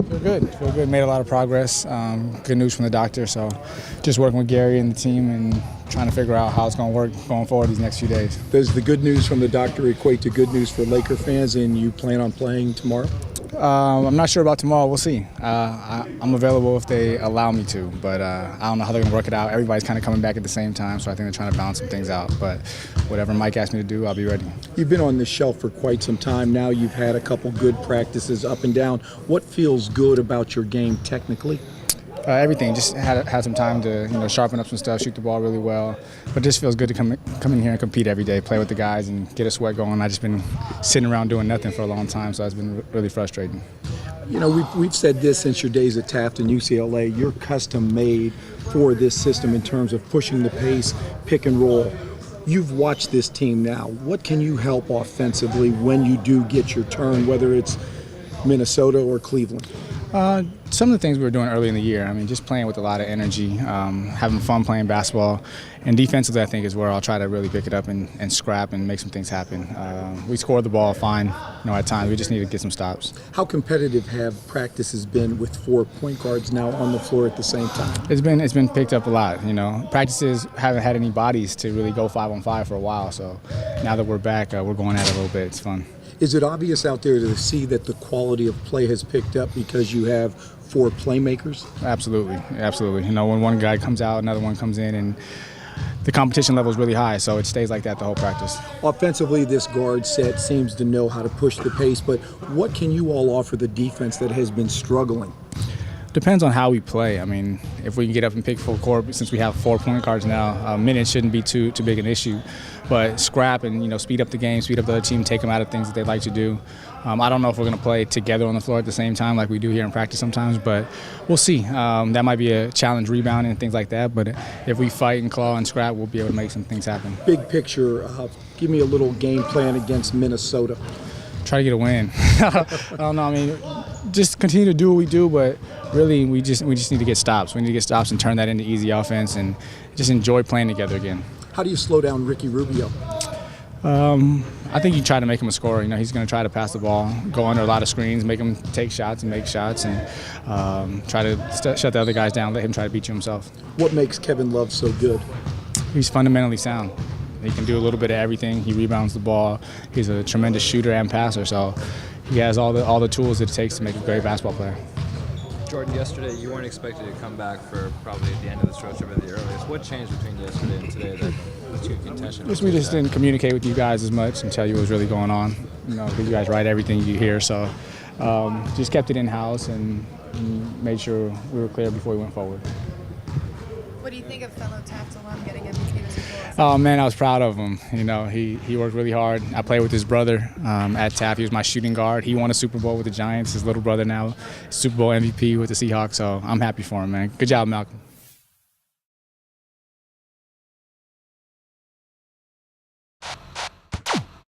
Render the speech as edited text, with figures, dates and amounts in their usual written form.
Feel good. Feel good. Made a lot of progress. Good news from the doctor. So just working with Gary and the team and trying to figure out how it's going to work going forward these next few days. Does the good news from the doctor equate to good news for Laker fans, and you plan on playing tomorrow? I'm not sure about tomorrow. We'll see. I'm available if they allow me to, but I don't know how they're going to work it out. Everybody's kind of coming back at the same time, so I think they're trying to balance some things out. But whatever Mike asks me to do, I'll be ready. You've been on this shelf for quite some time now. You've had a couple good practices up and down. What feels good about your game technically? Everything. Just had some time to sharpen up some stuff, shoot the ball really well. But it just feels good to come in here and compete every day, play with the guys, and get a sweat going. I've just been sitting around doing nothing for a long time, so it's been really frustrating. You know, we've said this since your days at Taft and UCLA. You're custom made for this system in terms of pushing the pace, pick and roll. You've watched this team now. What can you help offensively when you do get your turn, whether it's Minnesota or Cleveland? Some of the things we were doing early in the year, I mean, just playing with a lot of energy, having fun playing basketball. And defensively, I think, is where I'll try to really pick it up and scrap and make some things happen. We scored the ball fine, at times. We just need to get some stops. How competitive have practices been with 4 point guards now on the floor at the same time? It's been picked up a lot, Practices haven't had any bodies to really go 5-on-5 for a while, so now that we're back, we're going at it a little bit. It's fun. Is it obvious out there to see that the quality of play has picked up because you have 4 playmakers? Absolutely. When one guy comes out, another one comes in, and the competition level is really high, so it stays like that the whole practice. Offensively, this guard set seems to know how to push the pace, but what can you all offer the defense that has been struggling? Depends on how we play. I mean, if we can get up and pick full court, since we have 4 point guards now, minutes shouldn't be too big an issue. But scrap and speed up the game, speed up the other team, take them out of things that they like to do. I don't know if we're going to play together on the floor at the same time like we do here in practice sometimes, but we'll see. That might be a challenge rebounding and things like that. But if we fight and claw and scrap, we'll be able to make some things happen. Big picture, give me a little game plan against Minnesota. Try to get a win. I don't know. I mean, just continue to do what we do, but really we just need to get stops. We need to get stops and turn that into easy offense and just enjoy playing together again. How do you slow down Ricky Rubio? I think you try to make him a scorer. He's going to try to pass the ball, go under a lot of screens, make him take shots and make shots, and try to shut the other guys down, let him try to beat you himself. What makes Kevin Love so good? He's fundamentally sound. He can do a little bit of everything. He rebounds the ball. He's a tremendous shooter and passer, so he has all the tools that it takes to make a great basketball player. Jordan, yesterday you weren't expected to come back for probably at the end of the stretch or at the earliest. What changed between yesterday and today that put you in contention? We just didn't communicate with you guys as much and tell you what was really going on. Because you guys write everything you hear, so just kept it in-house and made sure we were clear before we went forward. What do you think of fellow Taft alum getting MVP this year? Oh man, I was proud of him. He worked really hard. I played with his brother at Taft. He was my shooting guard. He won a Super Bowl with the Giants. His little brother now, Super Bowl MVP with the Seahawks. So I'm happy for him, man. Good job, Malcolm.